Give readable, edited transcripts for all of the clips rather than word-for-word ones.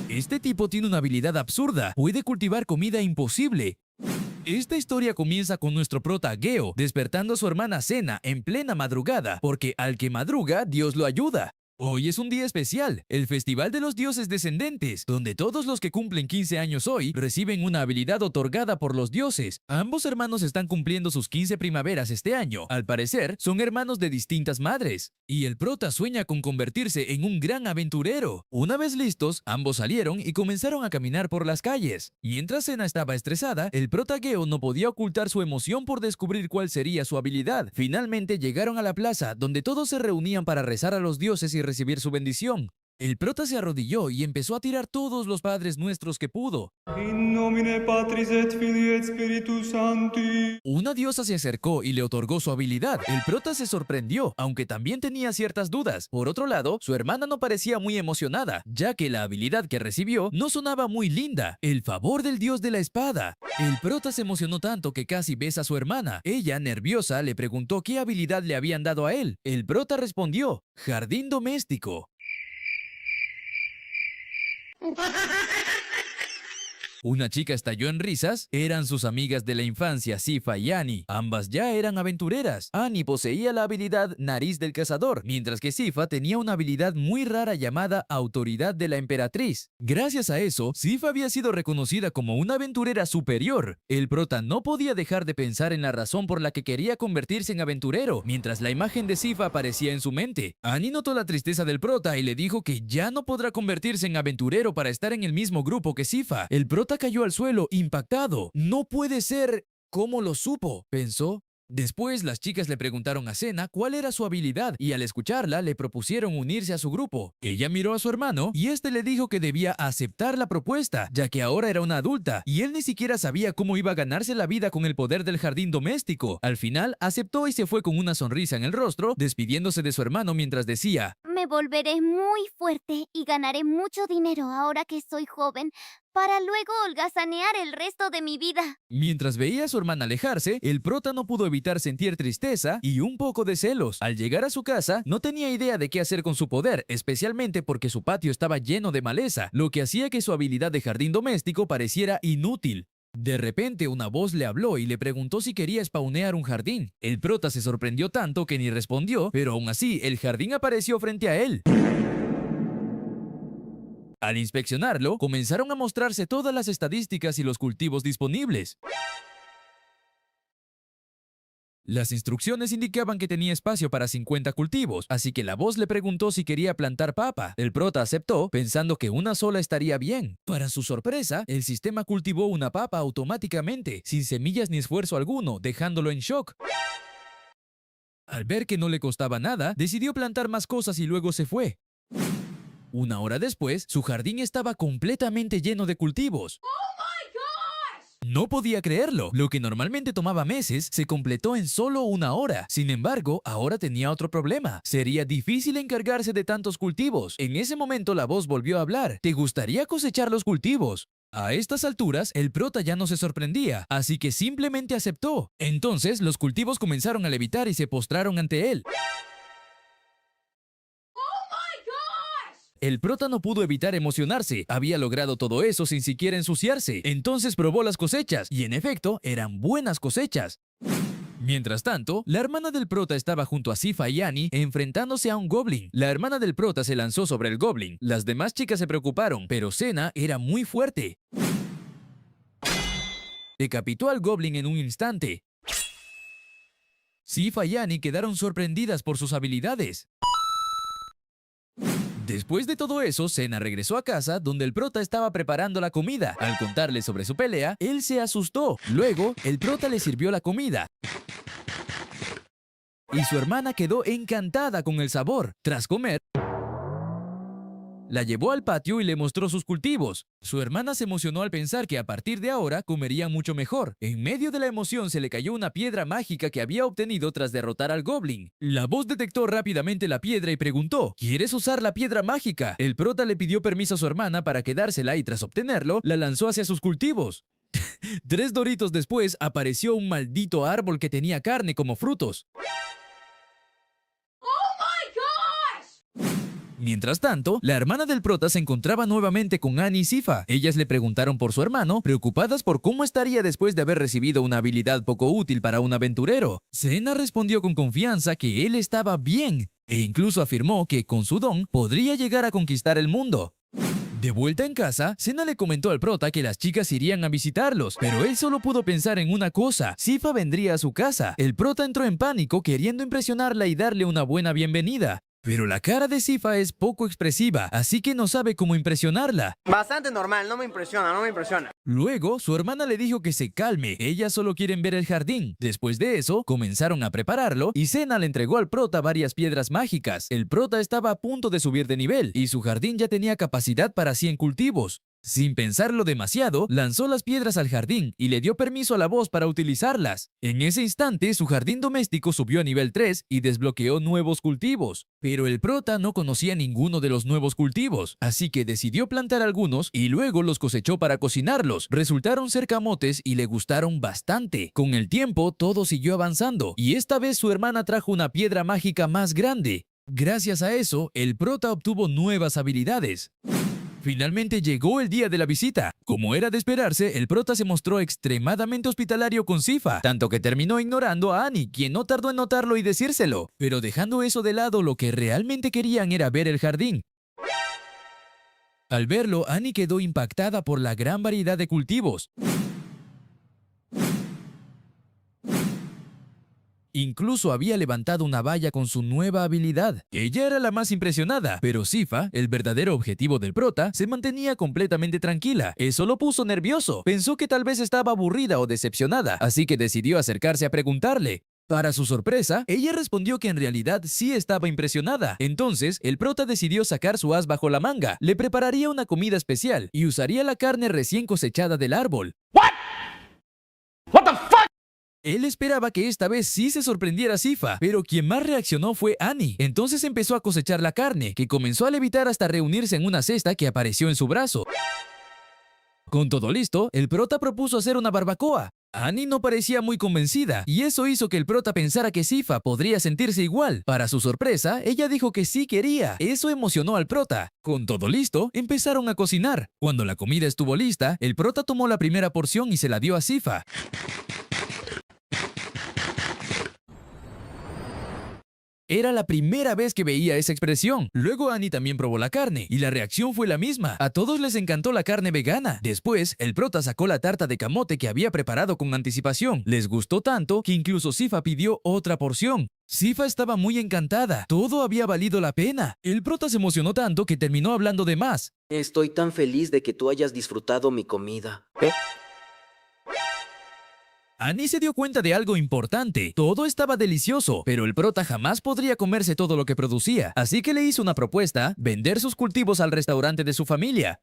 Este tipo tiene una habilidad absurda, puede cultivar comida imposible. Esta historia comienza con nuestro prota Geo despertando a su hermana Sena en plena madrugada, porque al que madruga, Dios lo ayuda. Hoy es un día especial, el Festival de los Dioses Descendentes, donde todos los que cumplen 15 años hoy reciben una habilidad otorgada por los dioses. Ambos hermanos están cumpliendo sus 15 primaveras este año. Al parecer, son hermanos de distintas madres. Y el prota sueña con convertirse en un gran aventurero. Una vez listos, ambos salieron y comenzaron a caminar por las calles. Mientras Sena estaba estresada, el prota Geo no podía ocultar su emoción por descubrir cuál sería su habilidad. Finalmente llegaron a la plaza, donde todos se reunían para rezar a los dioses y recibir su bendición. El prota se arrodilló y empezó a tirar todos los padres nuestros que pudo. In nomine Patris et Filii et Spiritus Sancti. Una diosa se acercó y le otorgó su habilidad. El prota se sorprendió, aunque también tenía ciertas dudas. Por otro lado, su hermana no parecía muy emocionada, ya que la habilidad que recibió no sonaba muy linda. El favor del dios de la espada. El prota se emocionó tanto que casi besa a su hermana. Ella, nerviosa, le preguntó qué habilidad le habían dado a él. El prota respondió: jardín doméstico. Una chica estalló en risas. Eran sus amigas de la infancia, Sifa y Annie. Ambas ya eran aventureras. Annie poseía la habilidad Nariz del Cazador, mientras que Sifa tenía una habilidad muy rara llamada Autoridad de la Emperatriz. Gracias a eso, Sifa había sido reconocida como una aventurera superior. El prota no podía dejar de pensar en la razón por la que quería convertirse en aventurero, mientras la imagen de Sifa aparecía en su mente. Annie notó la tristeza del prota y le dijo que ya no podrá convertirse en aventurero para estar en el mismo grupo que Sifa. El prota cayó al suelo, impactado. No puede ser. ¿Cómo lo supo?, pensó. Después, las chicas le preguntaron a Sena cuál era su habilidad y al escucharla le propusieron unirse a su grupo. Ella miró a su hermano y este le dijo que debía aceptar la propuesta, ya que ahora era una adulta y él ni siquiera sabía cómo iba a ganarse la vida con el poder del jardín doméstico. Al final, aceptó y se fue con una sonrisa en el rostro, despidiéndose de su hermano mientras decía: Me volveré muy fuerte y ganaré mucho dinero ahora que soy joven, para luego holgazanear el resto de mi vida. Mientras veía a su hermana alejarse, el prota no pudo evitar sentir tristeza y un poco de celos. Al llegar a su casa, no tenía idea de qué hacer con su poder, especialmente porque su patio estaba lleno de maleza, lo que hacía que su habilidad de jardín doméstico pareciera inútil. De repente, una voz le habló y le preguntó si quería spawnear un jardín. El prota se sorprendió tanto que ni respondió, pero aún así, el jardín apareció frente a él. Al inspeccionarlo, comenzaron a mostrarse todas las estadísticas y los cultivos disponibles. Las instrucciones indicaban que tenía espacio para 50 cultivos, así que la voz le preguntó si quería plantar papa. El prota aceptó, pensando que una sola estaría bien. Para su sorpresa, el sistema cultivó una papa automáticamente, sin semillas ni esfuerzo alguno, dejándolo en shock. Al ver que no le costaba nada, decidió plantar más cosas y luego se fue. Una hora después, su jardín estaba completamente lleno de cultivos. No podía creerlo. Lo que normalmente tomaba meses se completó en solo una hora. Sin embargo, ahora tenía otro problema. Sería difícil encargarse de tantos cultivos. En ese momento la voz volvió a hablar. ¿Te gustaría cosechar los cultivos? A estas alturas, el prota ya no se sorprendía, así que simplemente aceptó. Entonces, los cultivos comenzaron a levitar y se postraron ante él. El prota no pudo evitar emocionarse. Había logrado todo eso sin siquiera ensuciarse. Entonces probó las cosechas, y en efecto, eran buenas cosechas. Mientras tanto, la hermana del prota estaba junto a Sifa y Annie enfrentándose a un goblin. La hermana del prota se lanzó sobre el goblin. Las demás chicas se preocuparon, pero Sena era muy fuerte. Decapitó al goblin en un instante. Sifa y Annie quedaron sorprendidas por sus habilidades. Después de todo eso, Sena regresó a casa donde el prota estaba preparando la comida. Al contarle sobre su pelea, él se asustó. Luego, el prota le sirvió la comida. Y su hermana quedó encantada con el sabor. Tras comer, la llevó al patio y le mostró sus cultivos. Su hermana se emocionó al pensar que a partir de ahora comería mucho mejor. En medio de la emoción se le cayó una piedra mágica que había obtenido tras derrotar al goblin. La voz detectó rápidamente la piedra y preguntó: ¿quieres usar la piedra mágica? El prota le pidió permiso a su hermana para quedársela y tras obtenerlo, la lanzó hacia sus cultivos. 3 doritos después apareció un maldito árbol que tenía carne como frutos. Mientras tanto, la hermana del prota se encontraba nuevamente con Annie y Sifa. Ellas le preguntaron por su hermano, preocupadas por cómo estaría después de haber recibido una habilidad poco útil para un aventurero. Senna respondió con confianza que él estaba bien, e incluso afirmó que con su don podría llegar a conquistar el mundo. De vuelta en casa, Senna le comentó al prota que las chicas irían a visitarlos, pero él solo pudo pensar en una cosa: Sifa vendría a su casa. El prota entró en pánico queriendo impresionarla y darle una buena bienvenida. Pero la cara de Sifa es poco expresiva, así que no sabe cómo impresionarla. Bastante normal, no me impresiona. Luego, su hermana le dijo que se calme, ellas solo quieren ver el jardín. Después de eso, comenzaron a prepararlo y Senna le entregó al prota varias piedras mágicas. El prota estaba a punto de subir de nivel y su jardín ya tenía capacidad para 100 cultivos. Sin pensarlo demasiado, lanzó las piedras al jardín y le dio permiso a la voz para utilizarlas. En ese instante, su jardín doméstico subió a nivel 3 y desbloqueó nuevos cultivos. Pero el prota no conocía ninguno de los nuevos cultivos, así que decidió plantar algunos y luego los cosechó para cocinarlos. Resultaron ser camotes y le gustaron bastante. Con el tiempo, todo siguió avanzando y esta vez su hermana trajo una piedra mágica más grande. Gracias a eso, el prota obtuvo nuevas habilidades. Finalmente llegó el día de la visita. Como era de esperarse, el prota se mostró extremadamente hospitalario con Sifa, tanto que terminó ignorando a Annie, quien no tardó en notarlo y decírselo. Pero dejando eso de lado, lo que realmente querían era ver el jardín. Al verlo, Annie quedó impactada por la gran variedad de cultivos. Incluso había levantado una valla con su nueva habilidad. Ella era la más impresionada, pero Sifa, el verdadero objetivo del prota, se mantenía completamente tranquila. Eso lo puso nervioso. Pensó que tal vez estaba aburrida o decepcionada, así que decidió acercarse a preguntarle. Para su sorpresa, ella respondió que en realidad sí estaba impresionada. Entonces, el prota decidió sacar su as bajo la manga, le prepararía una comida especial y usaría la carne recién cosechada del árbol. What the fuck? Él esperaba que esta vez sí se sorprendiera Sifa, pero quien más reaccionó fue Annie. Entonces empezó a cosechar la carne, que comenzó a levitar hasta reunirse en una cesta que apareció en su brazo. Con todo listo, el prota propuso hacer una barbacoa. Annie no parecía muy convencida, y eso hizo que el prota pensara que Sifa podría sentirse igual. Para su sorpresa, ella dijo que sí quería. Eso emocionó al prota. Con todo listo, empezaron a cocinar. Cuando la comida estuvo lista, el prota tomó la primera porción y se la dio a Sifa. Era la primera vez que veía esa expresión. Luego Annie también probó la carne, y la reacción fue la misma. A todos les encantó la carne vegana. Después, el prota sacó la tarta de camote que había preparado con anticipación. Les gustó tanto que incluso Sifa pidió otra porción. Sifa estaba muy encantada. Todo había valido la pena. El prota se emocionó tanto que terminó hablando de más. Estoy tan feliz de que tú hayas disfrutado mi comida. Annie se dio cuenta de algo importante. Todo estaba delicioso, pero el prota jamás podría comerse todo lo que producía. Así que le hizo una propuesta: vender sus cultivos al restaurante de su familia.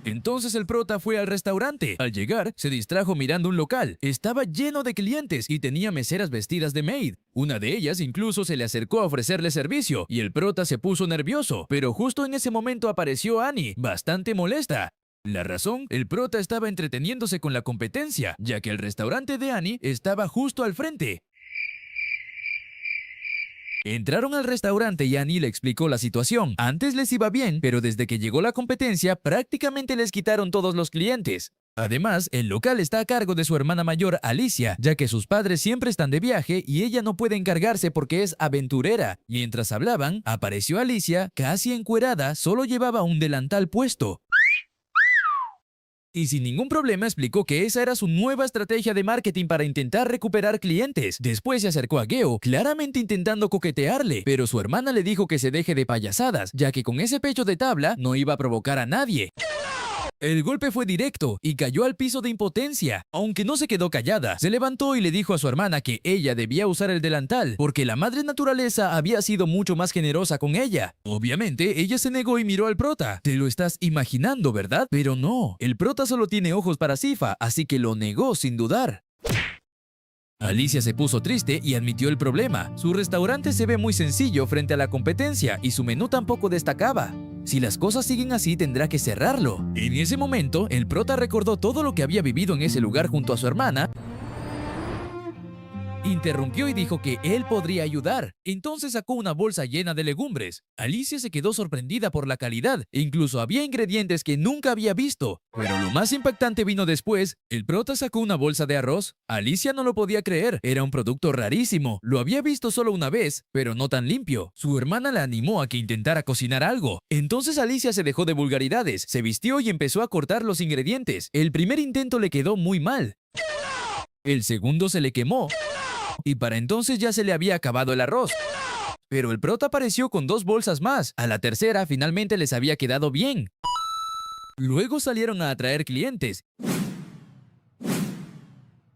Entonces el prota fue al restaurante. Al llegar, se distrajo mirando un local. Estaba lleno de clientes y tenía meseras vestidas de maid. Una de ellas incluso se le acercó a ofrecerle servicio, y el prota se puso nervioso. Pero justo en ese momento apareció Annie, bastante molesta. La razón: el prota estaba entreteniéndose con la competencia, ya que el restaurante de Annie estaba justo al frente. Entraron al restaurante y Annie le explicó la situación. Antes les iba bien, pero desde que llegó la competencia, prácticamente les quitaron todos los clientes. Además, el local está a cargo de su hermana mayor, Alicia, ya que sus padres siempre están de viaje y ella no puede encargarse porque es aventurera. Mientras hablaban, apareció Alicia, casi encuerada, solo llevaba un delantal puesto. Y sin ningún problema explicó que esa era su nueva estrategia de marketing para intentar recuperar clientes. Después se acercó a Geo, claramente intentando coquetearle, pero su hermana le dijo que se deje de payasadas, ya que con ese pecho de tabla no iba a provocar a nadie. El golpe fue directo y cayó al piso de impotencia. Aunque no se quedó callada, se levantó y le dijo a su hermana que ella debía usar el delantal, porque la madre naturaleza había sido mucho más generosa con ella. Obviamente, ella se negó y miró al prota. Te lo estás imaginando, ¿verdad? Pero no, el prota solo tiene ojos para Sifa, así que lo negó sin dudar. Alicia se puso triste y admitió el problema. Su restaurante se ve muy sencillo frente a la competencia y su menú tampoco destacaba. Si las cosas siguen así, tendrá que cerrarlo. En ese momento, el prota recordó todo lo que había vivido en ese lugar junto a su hermana y interrumpió y dijo que él podría ayudar. Entonces sacó una bolsa llena de legumbres. Alicia se quedó sorprendida por la calidad. Incluso había ingredientes que nunca había visto. Pero lo más impactante vino después. El prota sacó una bolsa de arroz. Alicia no lo podía creer. Era un producto rarísimo. Lo había visto solo una vez, pero no tan limpio. Su hermana la animó a que intentara cocinar algo. Entonces Alicia se dejó de vulgaridades, se vistió y empezó a cortar los ingredientes. El primer intento le quedó muy mal. El segundo se le quemó. Y para entonces ya se le había acabado el arroz. Pero el prota apareció con 2 bolsas más. A la tercera finalmente les había quedado bien. Luego salieron a atraer clientes.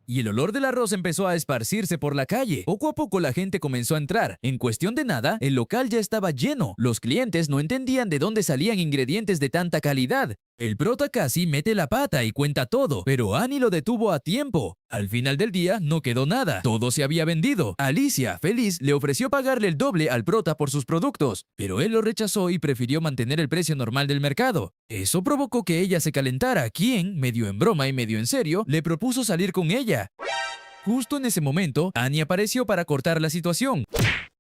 Y el olor del arroz empezó a esparcirse por la calle. Poco a poco la gente comenzó a entrar. En cuestión de nada, el local ya estaba lleno. Los clientes no entendían de dónde salían ingredientes de tanta calidad. El prota casi mete la pata y cuenta todo, pero Annie lo detuvo a tiempo. Al final del día no quedó nada. Todo se había vendido. Alicia, feliz, le ofreció pagarle el doble al prota por sus productos, pero él lo rechazó y prefirió mantener el precio normal del mercado. Eso provocó que ella se calentara, quien, medio en broma y medio en serio, le propuso salir con ella. Justo en ese momento, Annie apareció para cortar la situación.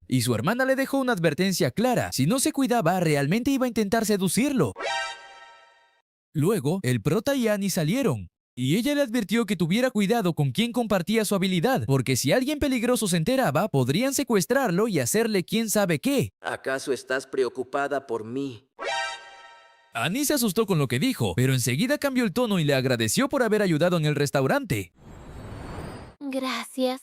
Y su hermana le dejó una advertencia clara. Si no se cuidaba, realmente iba a intentar seducirlo. Luego, el prota y Annie salieron. Y ella le advirtió que tuviera cuidado con quién compartía su habilidad, porque si alguien peligroso se enteraba, podrían secuestrarlo y hacerle quién sabe qué. ¿Acaso estás preocupada por mí? Annie se asustó con lo que dijo, pero enseguida cambió el tono y le agradeció por haber ayudado en el restaurante. Gracias.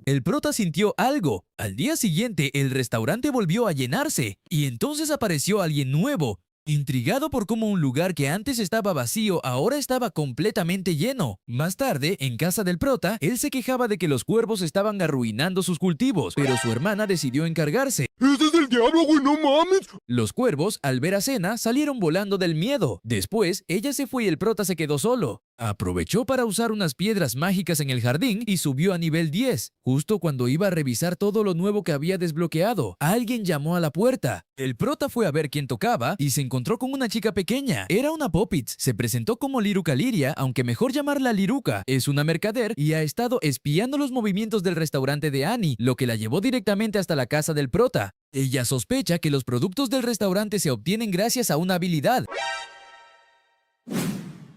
El prota sintió algo. Al día siguiente, el restaurante volvió a llenarse, y entonces apareció alguien nuevo. Intrigado por cómo un lugar que antes estaba vacío ahora estaba completamente lleno. Más tarde, en casa del prota, él se quejaba de que los cuervos estaban arruinando sus cultivos, pero su hermana decidió encargarse. ¡Ese es el diablo, güey! ¡No mames! Los cuervos, al ver a Cena, salieron volando del miedo. Después, ella se fue y el prota se quedó solo. Aprovechó para usar unas piedras mágicas en el jardín y subió a nivel 10. Justo cuando iba a revisar todo lo nuevo que había desbloqueado, alguien llamó a la puerta. El prota fue a ver quién tocaba y se encontró con una chica pequeña. Era una Poppits. Se presentó como Liruka Liria, aunque mejor llamarla Liruka. Es una mercader y ha estado espiando los movimientos del restaurante de Annie, lo que la llevó directamente hasta la casa del prota. Ella sospecha que los productos del restaurante se obtienen gracias a una habilidad.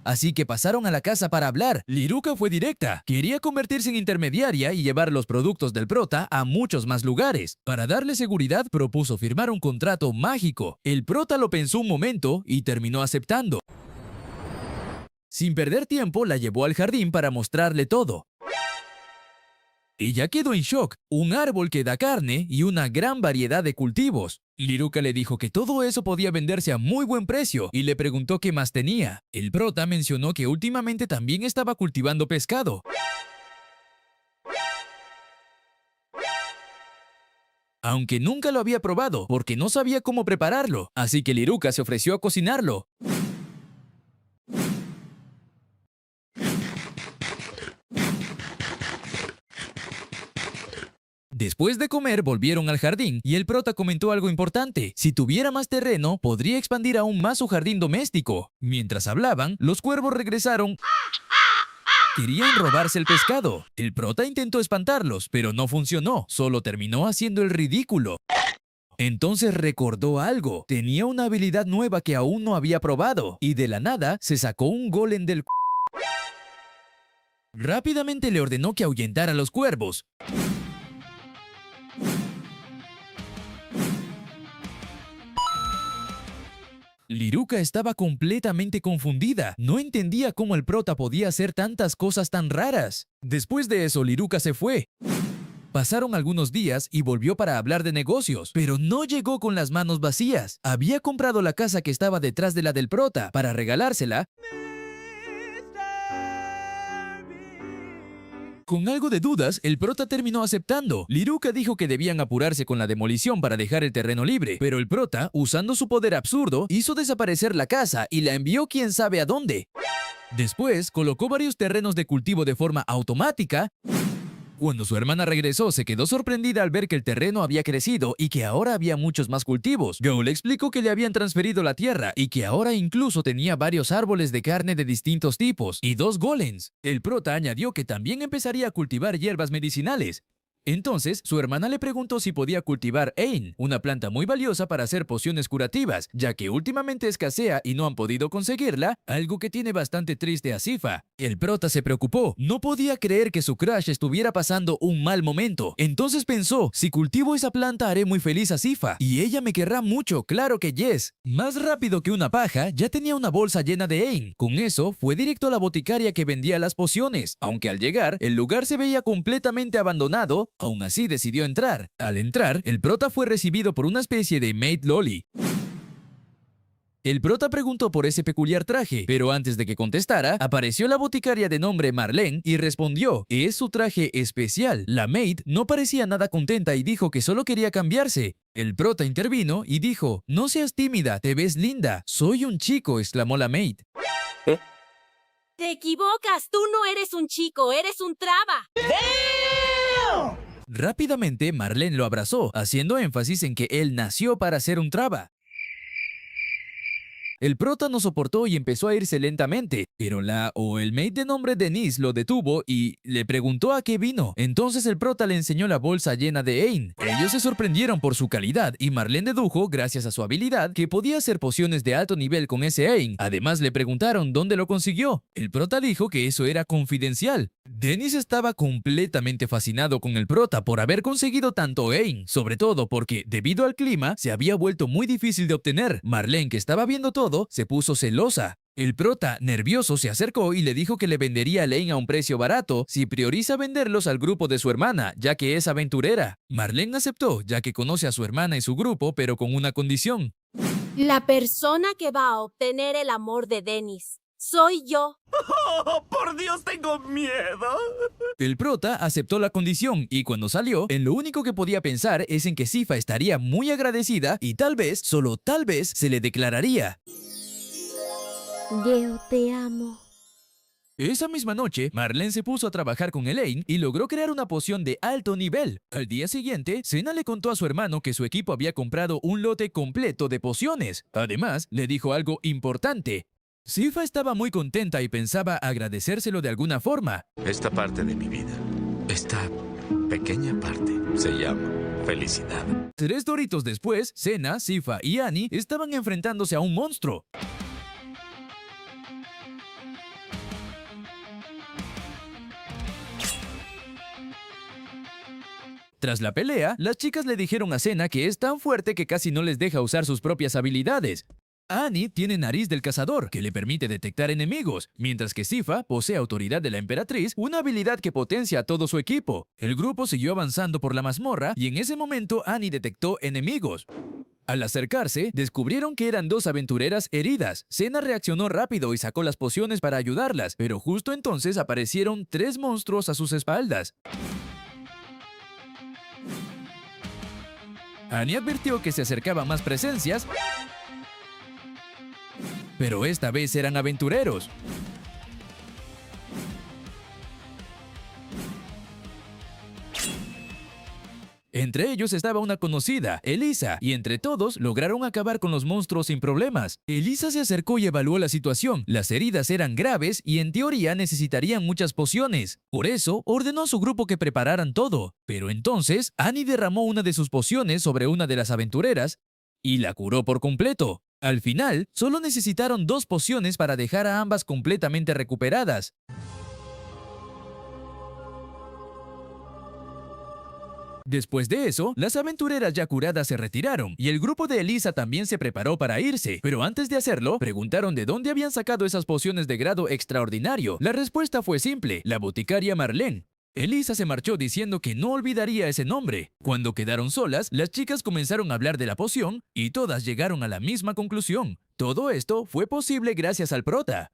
Así que pasaron a la casa para hablar. Liruka fue directa. Quería convertirse en intermediaria y llevar los productos del prota a muchos más lugares. Para darle seguridad, propuso firmar un contrato mágico. El prota lo pensó un momento y terminó aceptando. Sin perder tiempo, la llevó al jardín para mostrarle todo. Ella quedó en shock. Un árbol que da carne y una gran variedad de cultivos. Liruka le dijo que todo eso podía venderse a muy buen precio y le preguntó qué más tenía. El prota mencionó que últimamente también estaba cultivando pescado. Aunque nunca lo había probado porque no sabía cómo prepararlo, así que Liruka se ofreció a cocinarlo. Después de comer, volvieron al jardín y el prota comentó algo importante. Si tuviera más terreno, podría expandir aún más su jardín doméstico. Mientras hablaban, los cuervos regresaron. Querían robarse el pescado. El prota intentó espantarlos, pero no funcionó. Solo terminó haciendo el ridículo. Entonces recordó algo. Tenía una habilidad nueva que aún no había probado. Y de la nada, se sacó un golem del... Rápidamente le ordenó que ahuyentara a los cuervos. Liruka estaba completamente confundida. No entendía cómo el prota podía hacer tantas cosas tan raras. Después de eso, Liruka se fue. Pasaron algunos días y volvió para hablar de negocios, pero no llegó con las manos vacías. Había comprado la casa que estaba detrás de la del prota para regalársela. Con algo de dudas, el prota terminó aceptando. Liruka dijo que debían apurarse con la demolición para dejar el terreno libre, pero el prota, usando su poder absurdo, hizo desaparecer la casa y la envió quién sabe a dónde. Después, colocó varios terrenos de cultivo de forma automática. Cuando su hermana regresó, se quedó sorprendida al ver que el terreno había crecido y que ahora había muchos más cultivos. Go le explicó que le habían transferido la tierra y que ahora incluso tenía varios árboles de carne de distintos tipos y 2 golems. El prota añadió que también empezaría a cultivar hierbas medicinales. Entonces, su hermana le preguntó si podía cultivar Ain, una planta muy valiosa para hacer pociones curativas, ya que últimamente escasea y no han podido conseguirla, algo que tiene bastante triste a Sypha. El prota se preocupó, no podía creer que su crush estuviera pasando un mal momento. Entonces pensó, si cultivo esa planta haré muy feliz a Sypha, y ella me querrá mucho, claro que yes. Más rápido que una paja, ya tenía una bolsa llena de Ain. Con eso, fue directo a la boticaria que vendía las pociones, aunque al llegar, el lugar se veía completamente abandonado. Aún así decidió entrar. Al entrar, el prota fue recibido por una especie de maid loli. El prota preguntó por ese peculiar traje, pero antes de que contestara, apareció la boticaria de nombre Marlene y respondió, es su traje especial. La maid no parecía nada contenta y dijo que solo quería cambiarse. El prota intervino y dijo, no seas tímida, te ves linda. Soy un chico, exclamó la maid. Te equivocas, tú no eres un chico, eres un traba. Rápidamente, Marlene lo abrazó, haciendo énfasis en que él nació para ser un traba. El prota no soportó y empezó a irse lentamente, pero el maid de nombre Denise lo detuvo y le preguntó a qué vino. Entonces el prota le enseñó la bolsa llena de Ain. Ellos se sorprendieron por su calidad y Marlene dedujo, gracias a su habilidad, que podía hacer pociones de alto nivel con ese Ain. Además le preguntaron dónde lo consiguió. El prota dijo que eso era confidencial. Dennis estaba completamente fascinado con el prota por haber conseguido tanto Ain, sobre todo porque, debido al clima, se había vuelto muy difícil de obtener. Marlene, que estaba viendo todo, se puso celosa. El prota, nervioso, se acercó y le dijo que le vendería el Ain a un precio barato si prioriza venderlos al grupo de su hermana, ya que es aventurera. Marlene aceptó, ya que conoce a su hermana y su grupo, pero con una condición. La persona que va a obtener el amor de Dennis soy yo. ¡Oh, por Dios, tengo miedo! El prota aceptó la condición y cuando salió, en lo único que podía pensar es en que Sypha estaría muy agradecida y tal vez, solo tal vez, se le declararía. Yo te amo. Esa misma noche, Marlene se puso a trabajar con Elaine y logró crear una poción de alto nivel. Al día siguiente, Senna le contó a su hermano que su equipo había comprado un lote completo de pociones. Además, le dijo algo importante. Sypha estaba muy contenta y pensaba agradecérselo de alguna forma. Esta parte de mi vida, esta pequeña parte, se llama felicidad. 3 doritos después, Senna, Sypha y Annie estaban enfrentándose a un monstruo. Tras la pelea, las chicas le dijeron a Senna que es tan fuerte que casi no les deja usar sus propias habilidades. Annie tiene nariz del cazador, que le permite detectar enemigos, mientras que Sypha posee autoridad de la emperatriz, una habilidad que potencia a todo su equipo. El grupo siguió avanzando por la mazmorra y en ese momento Annie detectó enemigos. Al acercarse, descubrieron que eran 2 aventureras heridas. Senna reaccionó rápido y sacó las pociones para ayudarlas, pero justo entonces aparecieron 3 monstruos a sus espaldas. Annie advirtió que se acercaban más presencias, pero esta vez eran aventureros. Entre ellos estaba una conocida, Elisa, y entre todos lograron acabar con los monstruos sin problemas. Elisa se acercó y evaluó la situación. Las heridas eran graves y en teoría necesitarían muchas pociones. Por eso, ordenó a su grupo que prepararan todo. Pero entonces, Annie derramó una de sus pociones sobre una de las aventureras y la curó por completo. Al final, solo necesitaron 2 pociones para dejar a ambas completamente recuperadas. Después de eso, las aventureras ya curadas se retiraron y el grupo de Elisa también se preparó para irse, pero antes de hacerlo, preguntaron de dónde habían sacado esas pociones de grado extraordinario. La respuesta fue simple, la boticaria Marlene. Elisa se marchó diciendo que no olvidaría ese nombre. Cuando quedaron solas, las chicas comenzaron a hablar de la poción y todas llegaron a la misma conclusión. Todo esto fue posible gracias al prota.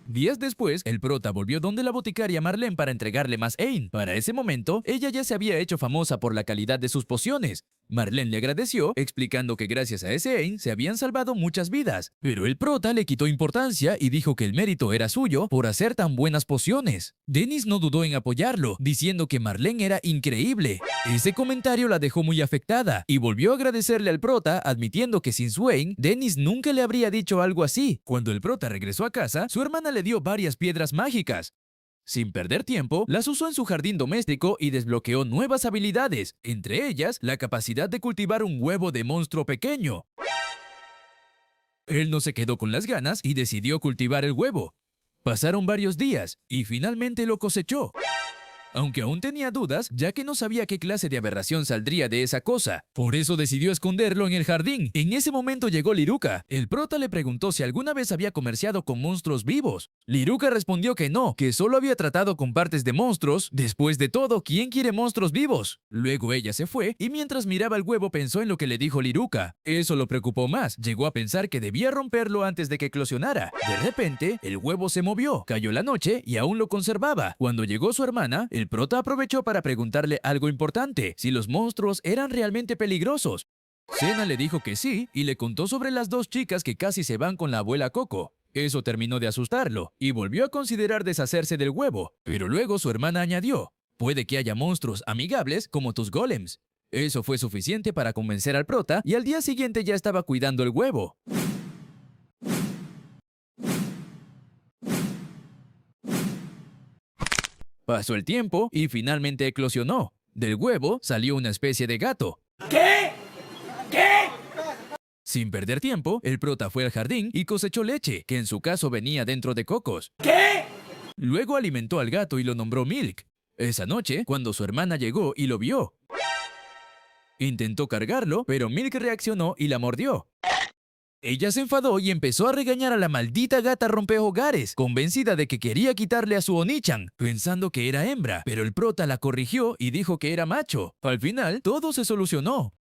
Días después, el prota volvió donde la boticaria Marlene para entregarle más Ain. Para ese momento, ella ya se había hecho famosa por la calidad de sus pociones. Marlene le agradeció, explicando que gracias a ese Ain se habían salvado muchas vidas, pero el prota le quitó importancia y dijo que el mérito era suyo por hacer tan buenas pociones. Dennis no dudó en apoyarlo, diciendo que Marlene era increíble. Ese comentario la dejó muy afectada y volvió a agradecerle al prota, admitiendo que sin su Ain, Dennis nunca le habría dicho algo así. Cuando el prota regresó a casa, su hermana le dio varias piedras mágicas. Sin perder tiempo, las usó en su jardín doméstico y desbloqueó nuevas habilidades, entre ellas la capacidad de cultivar un huevo de monstruo pequeño. Él no se quedó con las ganas y decidió cultivar el huevo. Pasaron varios días y finalmente lo cosechó. Aunque aún tenía dudas, ya que no sabía qué clase de aberración saldría de esa cosa. Por eso decidió esconderlo en el jardín. En ese momento llegó Liruka. El prota le preguntó si alguna vez había comerciado con monstruos vivos. Liruka respondió que no, que solo había tratado con partes de monstruos. Después de todo, ¿quién quiere monstruos vivos? Luego ella se fue y mientras miraba el huevo pensó en lo que le dijo Liruka. Eso lo preocupó más. Llegó a pensar que debía romperlo antes de que eclosionara. De repente, el huevo se movió. Cayó la noche y aún lo conservaba. Cuando llegó su hermana, el prota aprovechó para preguntarle algo importante, si los monstruos eran realmente peligrosos. Senna le dijo que sí y le contó sobre las dos chicas que casi se van con la abuela Coco. Eso terminó de asustarlo y volvió a considerar deshacerse del huevo, pero luego su hermana añadió, puede que haya monstruos amigables como tus golems. Eso fue suficiente para convencer al prota y al día siguiente ya estaba cuidando el huevo. Pasó el tiempo y finalmente eclosionó. Del huevo salió una especie de gato. ¿Qué? ¿Qué? Sin perder tiempo, el prota fue al jardín y cosechó leche, que en su caso venía dentro de cocos. ¿Qué? Luego alimentó al gato y lo nombró Milk. Esa noche, cuando su hermana llegó y lo vio, intentó cargarlo, pero Milk reaccionó y la mordió. Ella se enfadó y empezó a regañar a la maldita gata rompehogares, convencida de que quería quitarle a su Onichan, pensando que era hembra, pero el prota la corrigió y dijo que era macho. Al final, todo se solucionó.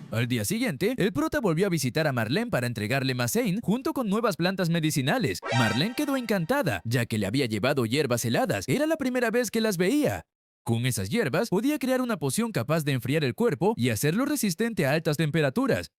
Al día siguiente, el prota volvió a visitar a Marlene para entregarle más Ain junto con nuevas plantas medicinales. Marlene quedó encantada, ya que le había llevado hierbas heladas. Era la primera vez que las veía. Con esas hierbas, podía crear una poción capaz de enfriar el cuerpo y hacerlo resistente a altas temperaturas.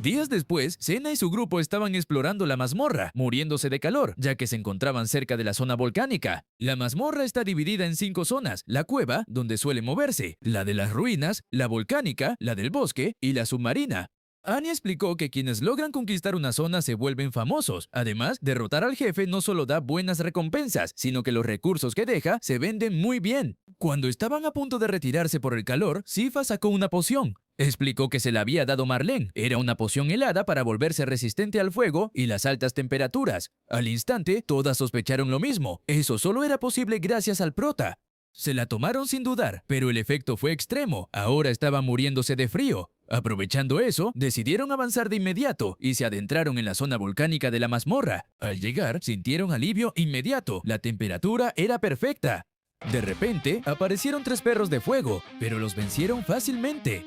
Días después, Senna y su grupo estaban explorando la mazmorra, muriéndose de calor, ya que se encontraban cerca de la zona volcánica. La mazmorra está dividida en 5 zonas: la cueva, donde suele moverse, la de las ruinas, la volcánica, la del bosque y la submarina. Annie explicó que quienes logran conquistar una zona se vuelven famosos. Además, derrotar al jefe no solo da buenas recompensas, sino que los recursos que deja se venden muy bien. Cuando estaban a punto de retirarse por el calor, Sifa sacó una poción. Explicó que se la había dado Marlene. Era una poción helada para volverse resistente al fuego y las altas temperaturas. Al instante, todas sospecharon lo mismo. Eso solo era posible gracias al prota. Se la tomaron sin dudar, pero el efecto fue extremo. Ahora estaban muriéndose de frío. Aprovechando eso, decidieron avanzar de inmediato y se adentraron en la zona volcánica de la mazmorra. Al llegar, sintieron alivio inmediato. La temperatura era perfecta. De repente, aparecieron 3 perros de fuego, pero los vencieron fácilmente.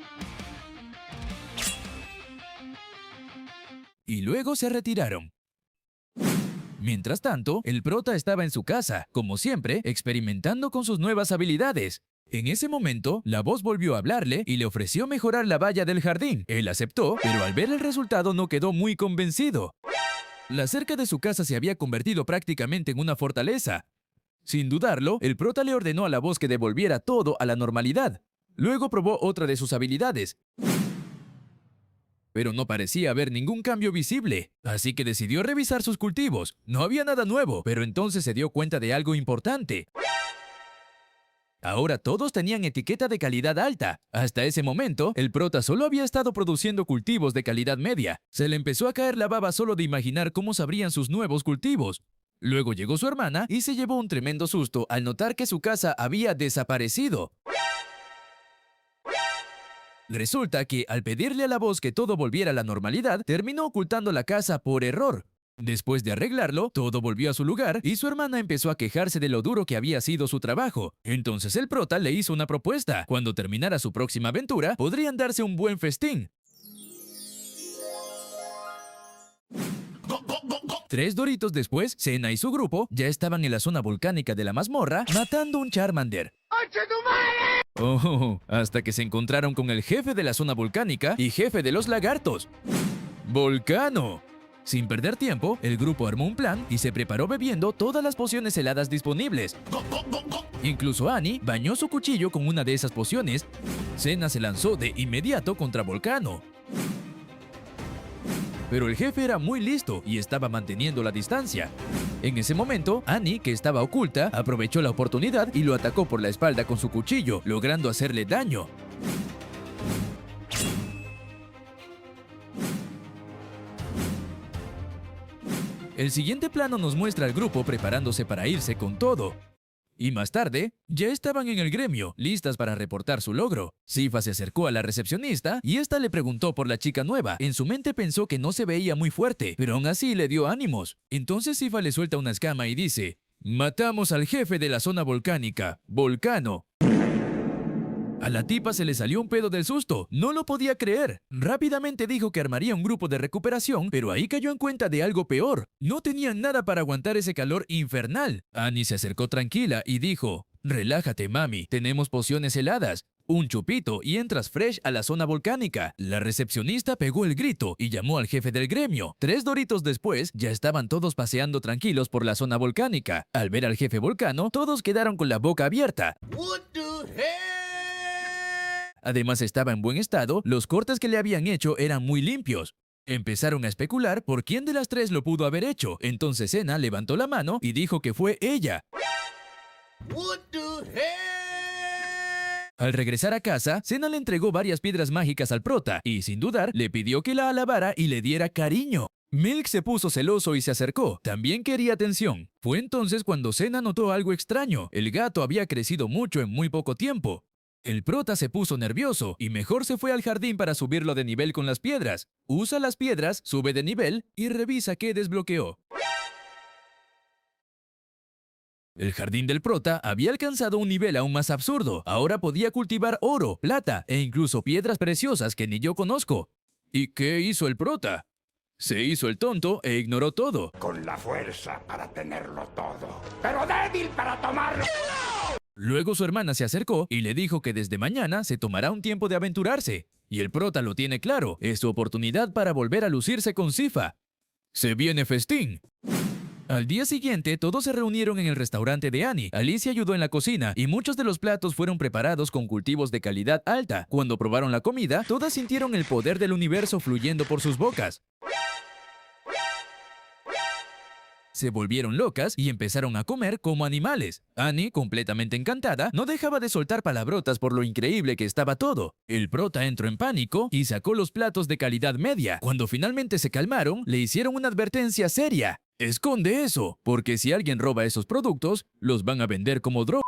Y luego se retiraron. Mientras tanto, el prota estaba en su casa, como siempre, experimentando con sus nuevas habilidades. En ese momento, la voz volvió a hablarle y le ofreció mejorar la valla del jardín. Él aceptó, pero al ver el resultado no quedó muy convencido. La cerca de su casa se había convertido prácticamente en una fortaleza. Sin dudarlo, el prota le ordenó a la voz que devolviera todo a la normalidad. Luego probó otra de sus habilidades, pero no parecía haber ningún cambio visible, así que decidió revisar sus cultivos. No había nada nuevo, pero entonces se dio cuenta de algo importante. Ahora todos tenían etiqueta de calidad alta. Hasta ese momento, el prota solo había estado produciendo cultivos de calidad media. Se le empezó a caer la baba solo de imaginar cómo sabrían sus nuevos cultivos. Luego llegó su hermana y se llevó un tremendo susto al notar que su casa había desaparecido. Resulta que, al pedirle a la voz que todo volviera a la normalidad, terminó ocultando la casa por error. Después de arreglarlo, todo volvió a su lugar y su hermana empezó a quejarse de lo duro que había sido su trabajo. Entonces el prota le hizo una propuesta. Cuando terminara su próxima aventura, podrían darse un buen festín. 3 doritos después, Senna y su grupo ya estaban en la zona volcánica de la mazmorra matando un Charmander. Hasta que se encontraron con el jefe de la zona volcánica y jefe de los lagartos, Volcano. Sin perder tiempo, el grupo armó un plan y se preparó bebiendo todas las pociones heladas disponibles. Incluso Annie bañó su cuchillo con una de esas pociones. Senna se lanzó de inmediato contra Volcano. Pero el jefe era muy listo y estaba manteniendo la distancia. En ese momento, Annie, que estaba oculta, aprovechó la oportunidad y lo atacó por la espalda con su cuchillo, logrando hacerle daño. El siguiente plano nos muestra al grupo preparándose para irse con todo. Y más tarde, ya estaban en el gremio, listas para reportar su logro. Sypha se acercó a la recepcionista y esta le preguntó por la chica nueva. En su mente pensó que no se veía muy fuerte, pero aún así le dio ánimos. Entonces Sypha le suelta una escama y dice: «Matamos al jefe de la zona volcánica, Volcano». A la tipa se le salió un pedo del susto. No lo podía creer. Rápidamente dijo que armaría un grupo de recuperación, pero ahí cayó en cuenta de algo peor. No tenían nada para aguantar ese calor infernal. Annie se acercó tranquila y dijo: «Relájate, mami. Tenemos pociones heladas. Un chupito y entras fresh a la zona volcánica». La recepcionista pegó el grito y llamó al jefe del gremio. 3 doritos después, ya estaban todos paseando tranquilos por la zona volcánica. Al ver al jefe Volcano, todos quedaron con la boca abierta. Además estaba en buen estado, los cortes que le habían hecho eran muy limpios. Empezaron a especular por quién de las 3 lo pudo haber hecho. Entonces Senna levantó la mano y dijo que fue ella. Al regresar a casa, Senna le entregó varias piedras mágicas al prota y, sin dudar, le pidió que la alabara y le diera cariño. Milk se puso celoso y se acercó. También quería atención. Fue entonces cuando Senna notó algo extraño. El gato había crecido mucho en muy poco tiempo. El prota se puso nervioso y mejor se fue al jardín para subirlo de nivel con las piedras. Usa las piedras, sube de nivel y revisa qué desbloqueó. El jardín del prota había alcanzado un nivel aún más absurdo. Ahora podía cultivar oro, plata e incluso piedras preciosas que ni yo conozco. ¿Y qué hizo el prota? Se hizo el tonto e ignoró todo. Con la fuerza para tenerlo todo, pero débil para tomarlo. Luego su hermana se acercó y le dijo que desde mañana se tomará un tiempo de aventurarse. Y el prota lo tiene claro, es su oportunidad para volver a lucirse con Sypha. ¡Se viene festín! Al día siguiente, todos se reunieron en el restaurante de Annie. Alicia ayudó en la cocina y muchos de los platos fueron preparados con cultivos de calidad alta. Cuando probaron la comida, todas sintieron el poder del universo fluyendo por sus bocas. Se volvieron locas y empezaron a comer como animales. Annie, completamente encantada, no dejaba de soltar palabrotas por lo increíble que estaba todo. El prota entró en pánico y sacó los platos de calidad media. Cuando finalmente se calmaron, le hicieron una advertencia seria. «Esconde eso, porque si alguien roba esos productos, los van a vender como droga».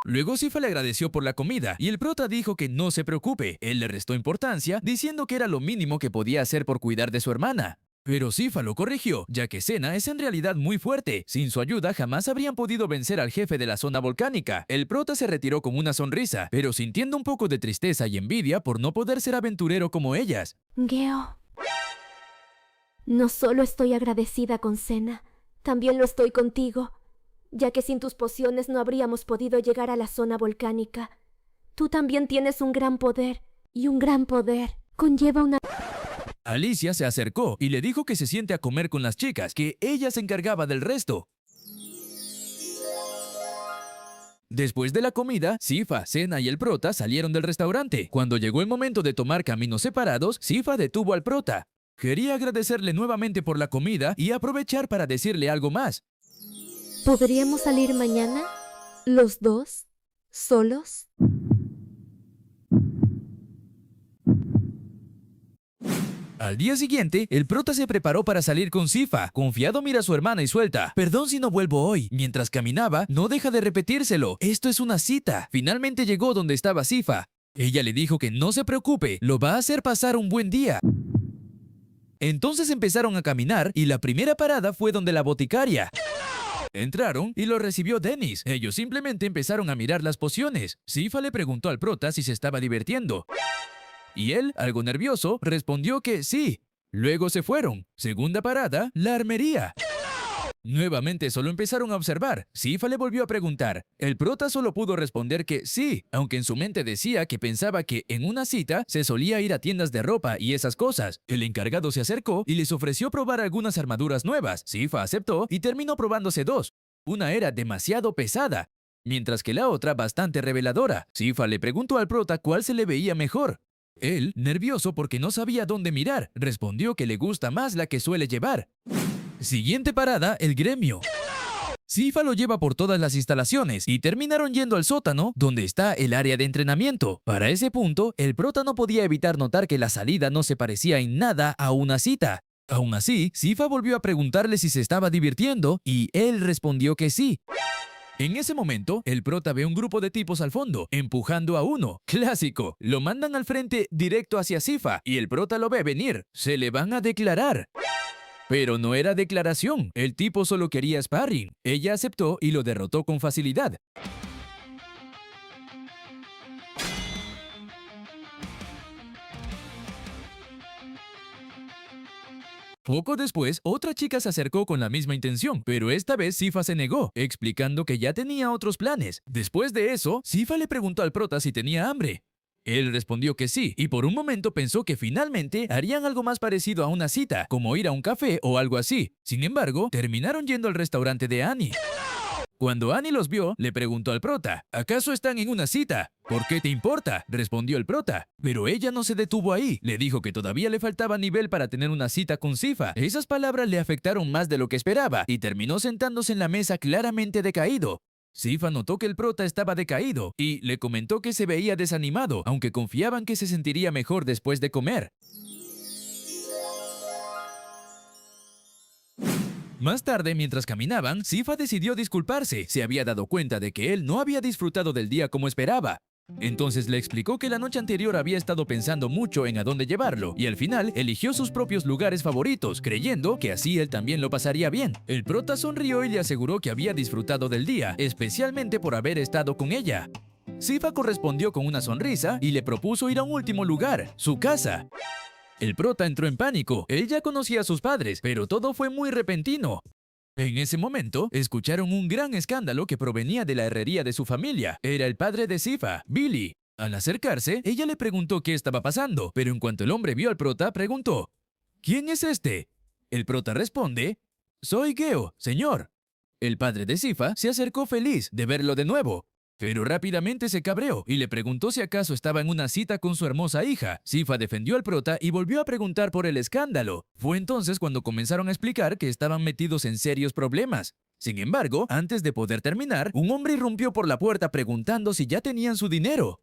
Luego Sypha le agradeció por la comida y el prota dijo que no se preocupe. Él le restó importancia, diciendo que era lo mínimo que podía hacer por cuidar de su hermana. Pero Sypha lo corrigió, ya que Senna es en realidad muy fuerte. Sin su ayuda jamás habrían podido vencer al jefe de la zona volcánica. El prota se retiró con una sonrisa, pero sintiendo un poco de tristeza y envidia por no poder ser aventurero como ellas. Geo, no solo estoy agradecida con Senna, también lo estoy contigo, ya que sin tus pociones no habríamos podido llegar a la zona volcánica. Tú también tienes un gran poder, y un gran poder conlleva una... Alicia se acercó y le dijo que se siente a comer con las chicas, que ella se encargaba del resto. Después de la comida, Sypha, Senna y el prota salieron del restaurante. Cuando llegó el momento de tomar caminos separados, Sypha detuvo al prota. Quería agradecerle nuevamente por la comida y aprovechar para decirle algo más. ¿Podríamos salir mañana? ¿Los dos? ¿Solos? Al día siguiente, el prota se preparó para salir con Sypha. Confiado mira a su hermana y suelta: «Perdón si no vuelvo hoy». Mientras caminaba, no deja de repetírselo: «Esto es una cita». Finalmente llegó donde estaba Sypha. Ella le dijo que no se preocupe, lo va a hacer pasar un buen día. Entonces empezaron a caminar y la primera parada fue donde la boticaria. Entraron y lo recibió Dennis. Ellos simplemente empezaron a mirar las pociones. Sypha le preguntó al prota si se estaba divirtiendo. Y él, algo nervioso, respondió que sí. Luego se fueron. Segunda parada, la armería. Nuevamente solo empezaron a observar. Sifa le volvió a preguntar. El prota solo pudo responder que sí, aunque en su mente decía que pensaba que en una cita se solía ir a tiendas de ropa y esas cosas. El encargado se acercó y les ofreció probar algunas armaduras nuevas. Sifa aceptó y terminó probándose dos. Una era demasiado pesada, mientras que la otra bastante reveladora. Sifa le preguntó al prota cuál se le veía mejor. Él, nervioso porque no sabía dónde mirar, respondió que le gusta más la que suele llevar. Siguiente parada, el gremio. Sifa lo lleva por todas las instalaciones y terminaron yendo al sótano, donde está el área de entrenamiento. Para ese punto, el prota no podía evitar notar que la salida no se parecía en nada a una cita. Aún así, Sifa volvió a preguntarle si se estaba divirtiendo y él respondió que sí. En ese momento, el prota ve un grupo de tipos al fondo, empujando a uno. ¡Clásico! Lo mandan al frente directo hacia Sifa y el prota lo ve venir. Se le van a declarar. Pero no era declaración, el tipo solo quería sparring. Ella aceptó y lo derrotó con facilidad. Poco después, otra chica se acercó con la misma intención, pero esta vez Sifa se negó, explicando que ya tenía otros planes. Después de eso, Sifa le preguntó al prota si tenía hambre. Él respondió que sí, y por un momento pensó que finalmente harían algo más parecido a una cita, como ir a un café o algo así. Sin embargo, terminaron yendo al restaurante de Annie. Cuando Annie los vio, le preguntó al prota, ¿acaso están en una cita? ¿Por qué te importa?, respondió el prota. Pero ella no se detuvo ahí, le dijo que todavía le faltaba nivel para tener una cita con Sifa. Esas palabras le afectaron más de lo que esperaba, y terminó sentándose en la mesa claramente decaído. Sifa notó que el prota estaba decaído y le comentó que se veía desanimado, aunque confiaban que se sentiría mejor después de comer. Más tarde, mientras caminaban, Sifa decidió disculparse. Se había dado cuenta de que él no había disfrutado del día como esperaba. Entonces le explicó que la noche anterior había estado pensando mucho en a dónde llevarlo, y al final eligió sus propios lugares favoritos, creyendo que así él también lo pasaría bien. El prota sonrió y le aseguró que había disfrutado del día, especialmente por haber estado con ella. Sifa correspondió con una sonrisa y le propuso ir a un último lugar, su casa. El prota entró en pánico. Él ya conocía a sus padres, pero todo fue muy repentino. En ese momento, escucharon un gran escándalo que provenía de la herrería de su familia. Era el padre de Sifa, Billy. Al acercarse, ella le preguntó qué estaba pasando, pero en cuanto el hombre vio al prota, preguntó, ¿quién es este? El prota responde, soy Geo, señor. El padre de Sifa se acercó feliz de verlo de nuevo, pero rápidamente se cabreó y le preguntó si acaso estaba en una cita con su hermosa hija. Sifa defendió al prota y volvió a preguntar por el escándalo. Fue entonces cuando comenzaron a explicar que estaban metidos en serios problemas. Sin embargo, antes de poder terminar, un hombre irrumpió por la puerta preguntando si ya tenían su dinero.